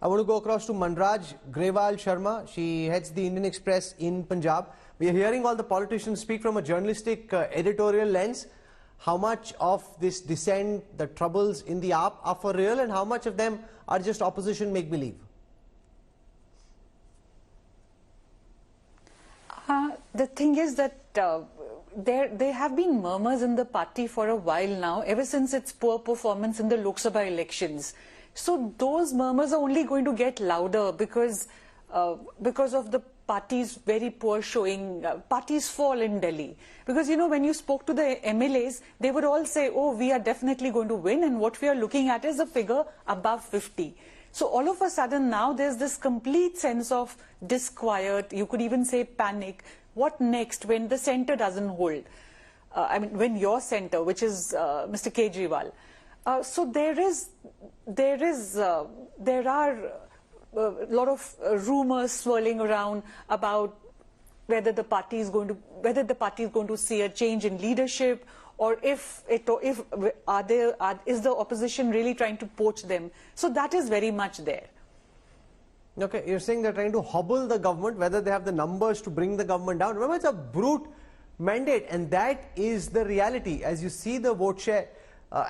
I want to go across to Manraj Grewal Sharma. She heads the Indian Express in Punjab. We are hearing all the politicians speak from a journalistic editorial lens. How much of this dissent, the troubles in the AAP are for real, and how much of them are just opposition make-believe? The thing is that there have been murmurs in the party for a while now, ever since its poor performance in the Lok Sabha elections. So those murmurs are only going to get louder because of the party's very poor showing, party's fall in Delhi. Because, you know, when you spoke to the MLAs, they would all say, oh, we are definitely going to win, and what we are looking at is a figure above 50. So all of a sudden now there's this complete sense of disquiet, you could even say panic. What next when the centre doesn't hold? I mean, when your centre, which is Mr. Kejriwal. So there are a lot of rumors swirling around about whether the party is going to see a change in leadership, or is the opposition really trying to poach them? So that is very much there. Okay, you're saying they're trying to hobble the government, whether they have the numbers to bring the government down. Remember, it's a brute mandate, and that is the reality. As you see the vote share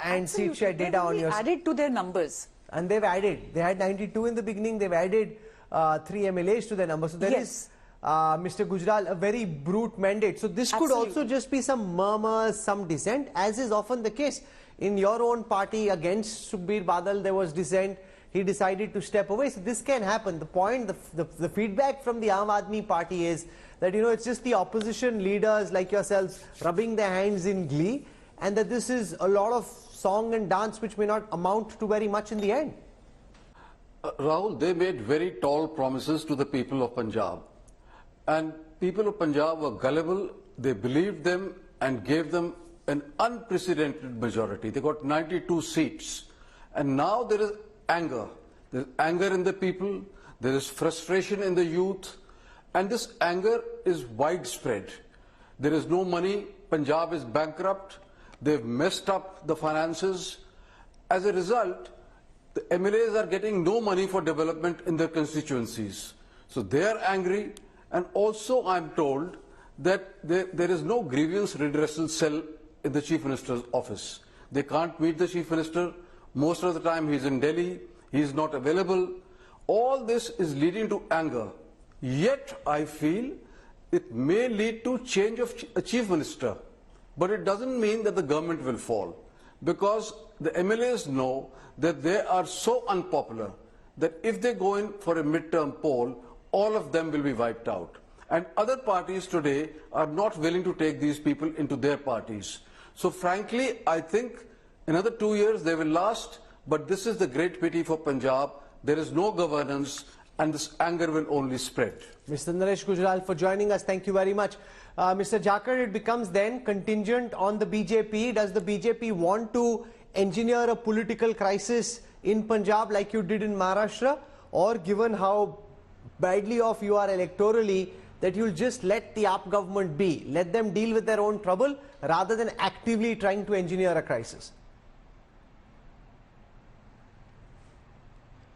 and seat share data on your... added to their numbers. And they've added. They had 92 in the beginning. They've added 3 MLAs to their numbers. So there is, Mr. Gujral, a very brute mandate. So this could also just be some murmurs, some dissent, as is often the case. In your own party against Sukhbir Badal, there was dissent. He decided to step away. So this can happen. The point, the feedback from the Aam Aadmi Party is that, you know, it's just the opposition leaders like yourselves rubbing their hands in glee, and that this is a lot of song and dance which may not amount to very much in the end. Rahul, they made very tall promises to the people of Punjab. And people of Punjab were gullible. They believed them and gave them an unprecedented majority. They got 92 seats. And now there is anger. There is anger in the people. There is frustration in the youth. And this anger is widespread. There is no money. Punjab is bankrupt. They've messed up the finances. As a result, the MLAs are getting no money for development in their constituencies. So they are angry. And also I'm told that there is no grievance redressal cell in the Chief Minister's office. They can't meet the Chief Minister. Most of the time he's in Delhi. He's not available. All this is leading to anger. Yet I feel it may lead to change of a Chief Minister. But it doesn't mean that the government will fall, because the MLAs know that they are so unpopular that if they go in for a midterm poll, all of them will be wiped out. And other parties today are not willing to take these people into their parties. So frankly, I think another 2 years they will last, but this is the great pity for Punjab. There is no governance, and this anger will only spread. Mr. Naresh Gujral, for joining us, thank you very much. Mr. Jakar, it becomes then contingent on the BJP. Does the BJP want to engineer a political crisis in Punjab like you did in Maharashtra? Or given how badly off you are electorally, that you'll just let the AAP government be, let them deal with their own trouble rather than actively trying to engineer a crisis?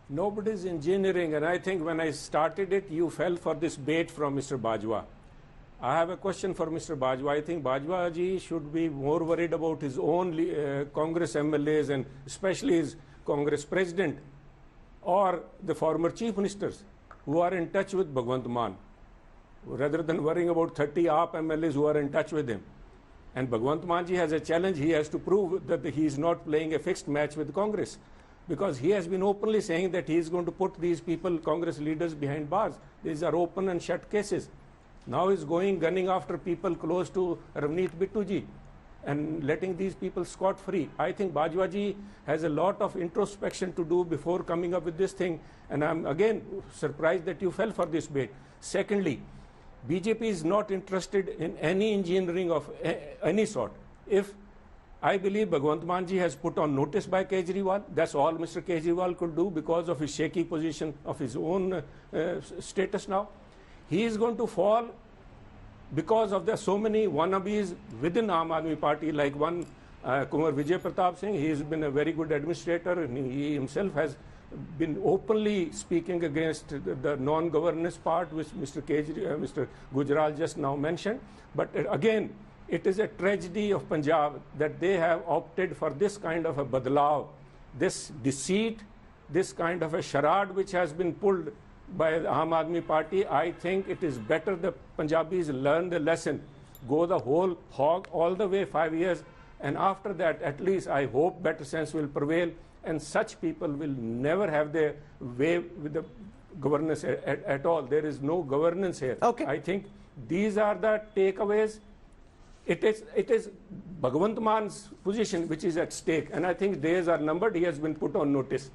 Nobody's engineering, and I think when I started it, you fell for this bait from Mr. Bajwa. I have a question for Mr. Bajwa. I think Bajwa ji should be more worried about his own Congress MLAs, and especially his Congress president or the former chief ministers who are in touch with Bhagwant Mann, rather than worrying about 30 AAP MLAs who are in touch with him. And Bhagwant Mann ji has a challenge. He has to prove that he is not playing a fixed match with Congress, because he has been openly saying that he is going to put these people, Congress leaders, behind bars. These are open and shut cases. Now he's gunning after people close to Ravneet Bittu ji and letting these people scot-free. I think Bajwa ji has a lot of introspection to do before coming up with this thing, and I'm again surprised that you fell for this bait. Secondly, BJP is not interested in any engineering of any sort. If I believe Bhagwant Mann ji has put on notice by Kejriwal, that's all Mr. Kejriwal could do because of his shaky position of his own status now. He is going to fall because of there so many wannabes within Aam Aadmi Party, like one Kumar Vijay Pratap Singh. He has been a very good administrator, and he himself has been openly speaking against the non-governance part, which Mr. Gujral just now mentioned. But again, it is a tragedy of Punjab that they have opted for this kind of a badlav, this deceit, this kind of a charade which has been pulled by the Aam Aadmi Party. I think it is better the Punjabis learn the lesson, go the whole hog all the way 5 years, and after that, at least I hope better sense will prevail, and such people will never have their way with the governance at all. There is no governance here. Okay. I think these are the takeaways. It is Bhagwant Man's position which is at stake, and I think days are numbered. He has been put on notice.